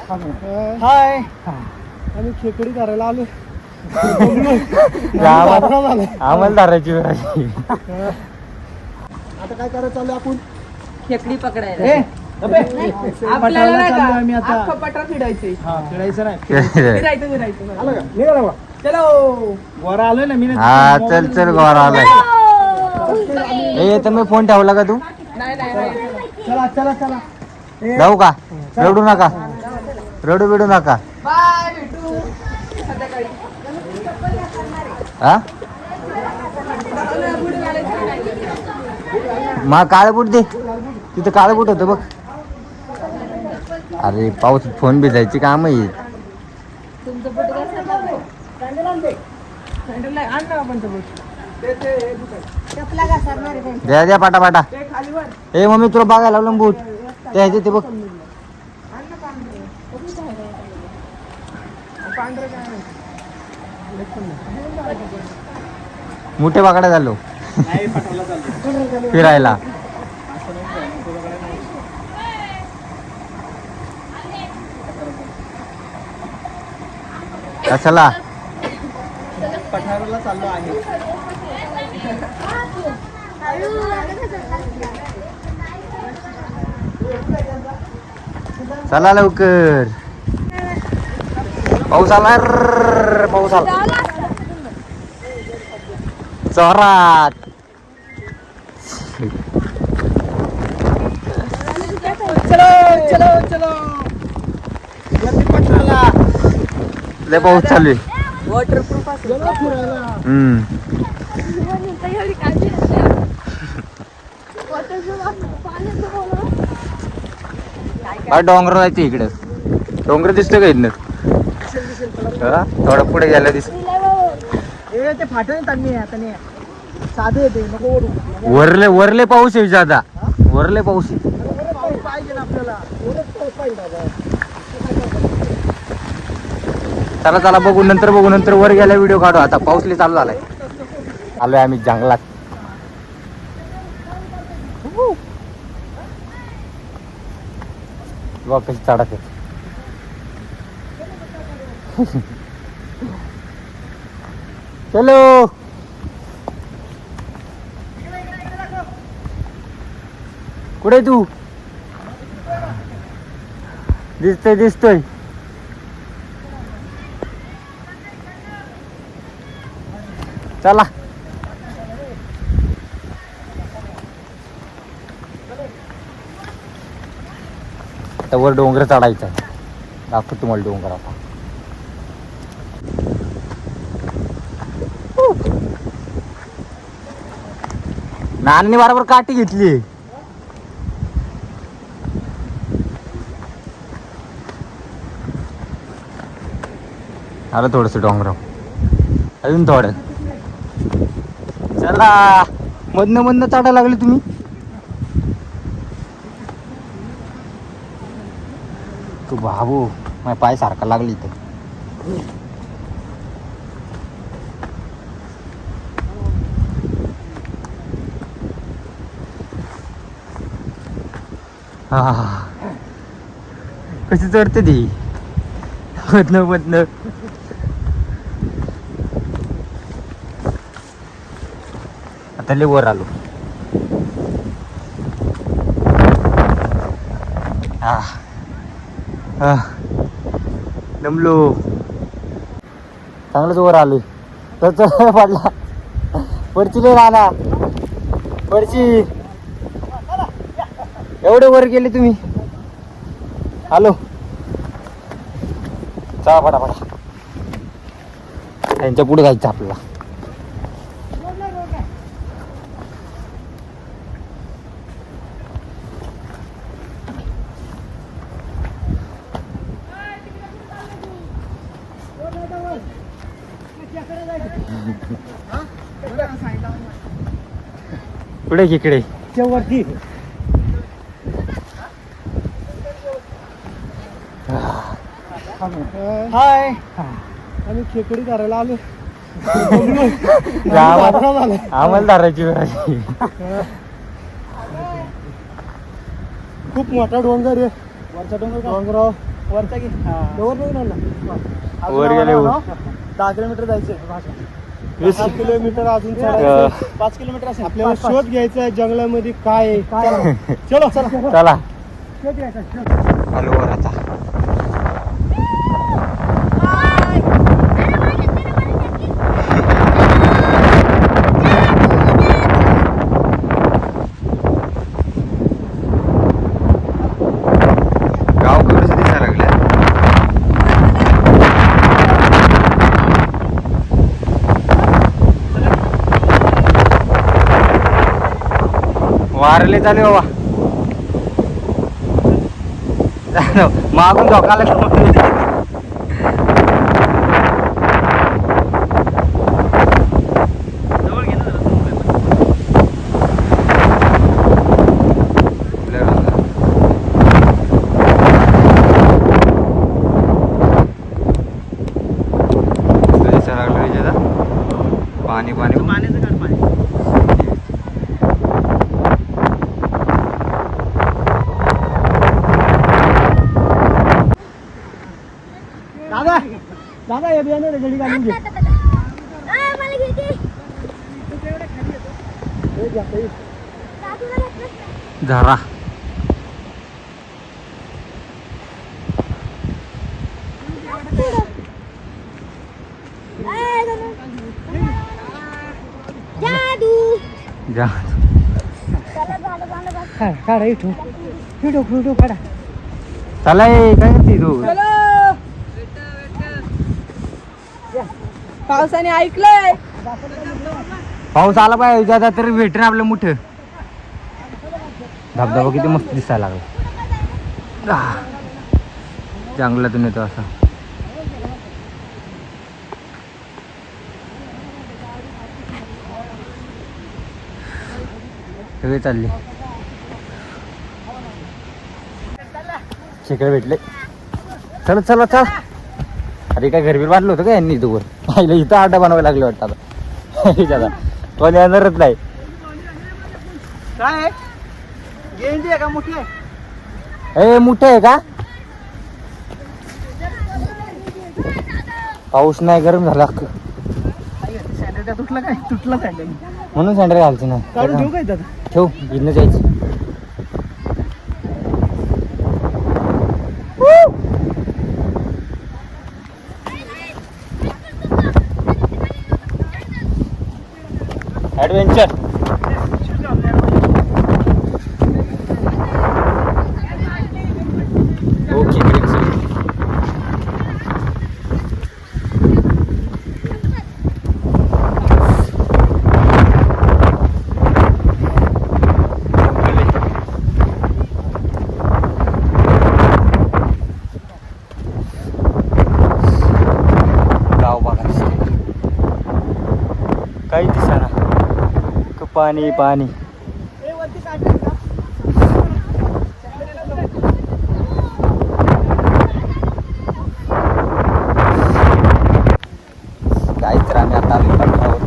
हाय आम्ही खेकडी करायला आलो. आम्हाला धरायची वेळ आली. आता काय करायचं चालू आपण खेकडी पकडायला आपल्याला नाही का अख्खं पटर फिरायचे खेळायचं नाही. फिरायचं आलं का निघाला बा. चलो वर आलोय ना मी. हा चल चल गोरा आलाय. ए तर मी फोन ठेवला का तू? चला चला चला जाऊ का? रडू नका, रडू बिडू नका. बाय भेटू संध्याकाळी. हा मग काळ बूट दे, तिथं काळ बूट होतं बघ. अरे पाऊस फोन भिजायची काम आहे. द्या द्या पाटा पाटा. ए मम्मी तुला बघायला लावलं बूट ते ह्याचे ते बघ. मोठे बाकडा झालो फिरायला. कशाला पठाराला चाललो आहे. चला लवकर. पाऊस आला रर्रर्र, पाऊस आला जोरात. चलो चलो चलो पठाराला लय पाऊस चालू आहे. वॉटरप्रूफ चलो फिरायला. डोंगर जायचं इकडे. डोंगर दिसतो का इथनं? थोडं पुढे गेलं दिसत. ते फाटण त्यांनी आता नाही साधे येते नको ओढू. वरले वरले पाऊस आहे जादा. वरले पाऊस आहे. पाऊस पाहिजे ना आपल्याला. ओढत पाऊस पाहिजे दादा. चला चला बघू नंतर बघू. नंतर वर गेला व्हिडिओ काढू. आता पाऊसले चालू झालाय. आलोय आम्ही जंगलात. बघ कशी चढत आहे. चलो कुठे तू? दिसतोय दिसतोय. चला आता वर डोंगर चढायचा. दाखवतो तुम्हाला डोंगर आता. नानी बरोबर काठी घेतली. आलं थोडस डोंगर अजून थोडं. चला मधनं मधनं चढायला लागले तुम्ही. तू बाबू माझ्या पाय सारखा लागली इथं. हा कशी चढते ती मधनं मधनं. आता लय वर आलो. दमलो. चांगलंच वर आलोय. तर पडला वरची लय राहणार वरची. एवढे वर गेले तुम्ही. हॅलो चला पटापटा. त्यांच्या पुढे जायचं आपल्याला. पुढे इकडे वरती. हाय आम्ही खेकडी करायला आलो. आम्हाला धरायची वेळ आली. खूप मोठा डोंगर आहे. वरचा डोंगर वरचा की वर नाही ना वर गेले वर. 10 किलोमीटर जायचंय 10 किलोमीटर अजून चढायचं. 5 किलोमीटर असेल आपल्याला शोध घ्यायचा आहे जंगलामध्ये काय आहे. चलो चलो चला आलो वर आता. गाव कसं दिसायला लागलं. वारले चालू बाबा. मागून धोका आला. पाणी पाणी पाण्याचं काढ पाणी. दादा दादा हे बियाणं रेडी घालून घे. झारा जा काढा इथून फोटो काढा. चला ये, काय करते तू. पावसाने ऐकलंय. पाऊस आला पाहिजे आता तर भेटेन आपलं मोठं. धबधबा किती मस्त दिसायला लागला. जंगलातून येतो असा. सगळे चालले. खेकडे भेटले. चला चला चला. अरे काय घरबीर बांधलं होतं का यांनी इथं वर. पाहिलं इथं आटा बनवायला लागले वाटतं आता. कोणी येणारच नाही. काय आहे? गेंडी आहे का मोठी आहे? ए मोठं आहे का. पाऊस नाही गरम झाला सँडल तुटलं काय तुटलं सँडल म्हणून सँडल घालते ना. काढून ठेवू काय दादा? ठेव गिरणं जायचं. ॲडव्हेंचर. ओके गाव बघा काही दिसाना. पाणी पाणी. काय तर आम्ही आता आलो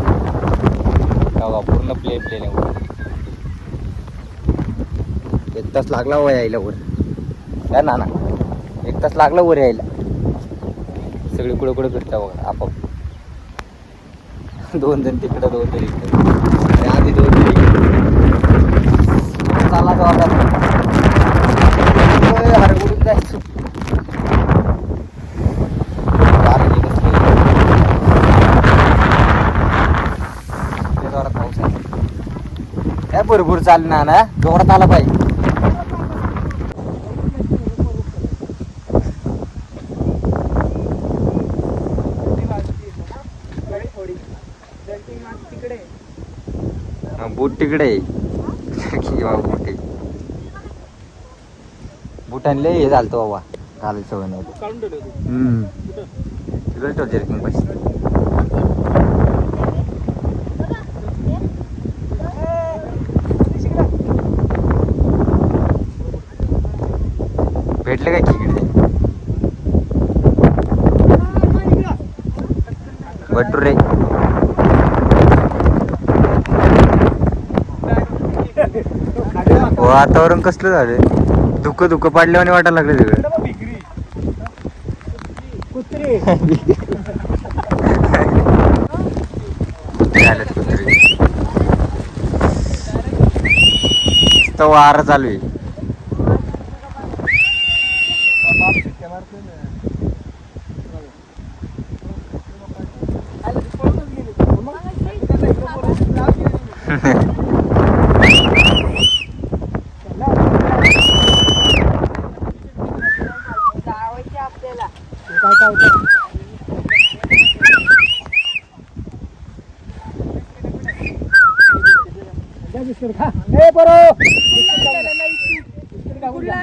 गावा. पूर्ण प्लेन प्लेन आहे. 1 तास लागला वर यायला वर. काय ना 1 तास लागला वर यायला. सगळे कुठं कुठं फिरता बघा आपाप. 2 जण तिकडं 2 जण इकडं. आधी 2 जण चालला हरगुडून जायचं. पाऊस आहे काय भरपूर चालणार ना. जोरात आला पाहिजे. बूट तिकडे बूट बूट आणले हे झालतो बाबा. घालायचं सवय नाही. तिकडे ठेव जर्किंग पैसे. भेटले काय तिकडे भटुरे. वातावरण कसलं झालं. धुकं धुकं पाडल्यावानी वाटायला लागलं सगळं. कुत्री झालेत कुत्री. तो वारा चालू आहे. जावायचे आपल्याला. काय काय होतं द्या बिस्किट खा ए बरो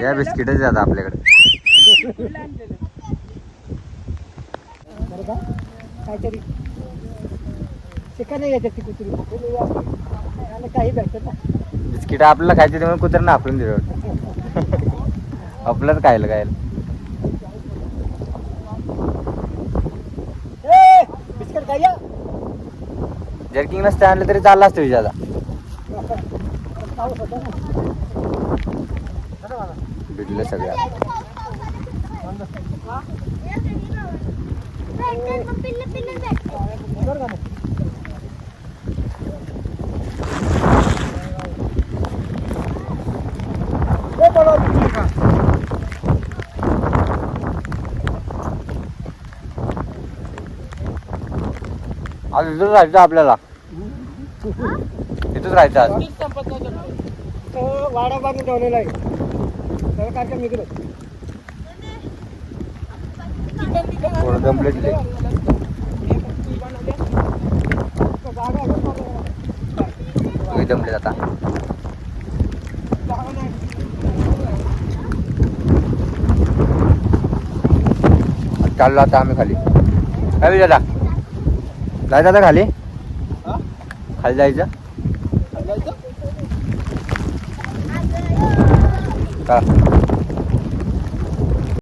या बिस्किटच आता आपल्याकडे. बरं का काहीतरी चिकन नाही याच्यात ती कुत्री आणि काही भेटत ना बिस्किट आपल्याला खायचे त्यामुळे कुत्र्यांना आपलं दिलं वाटतं. आपलंच खायला खायला. ए बिस्किट खाया जर्किंग नसते आणलं तरी चाललं असतं विचारा. पाऊस होता ना भिडलं सगळ्या. बरं का मग? ए बोलो बिस्किट खा आज इथंच राहायचं आपल्याला. इथंच राहायचं आज. तो वाडा बांधून ठेवलेला आहे त्याला काय निघलं थोडं दमले तिथे. तुम्ही दमले आता. चाललो आता आम्ही खाली. काय दादा जायचं आता खाली. खाली जायचं का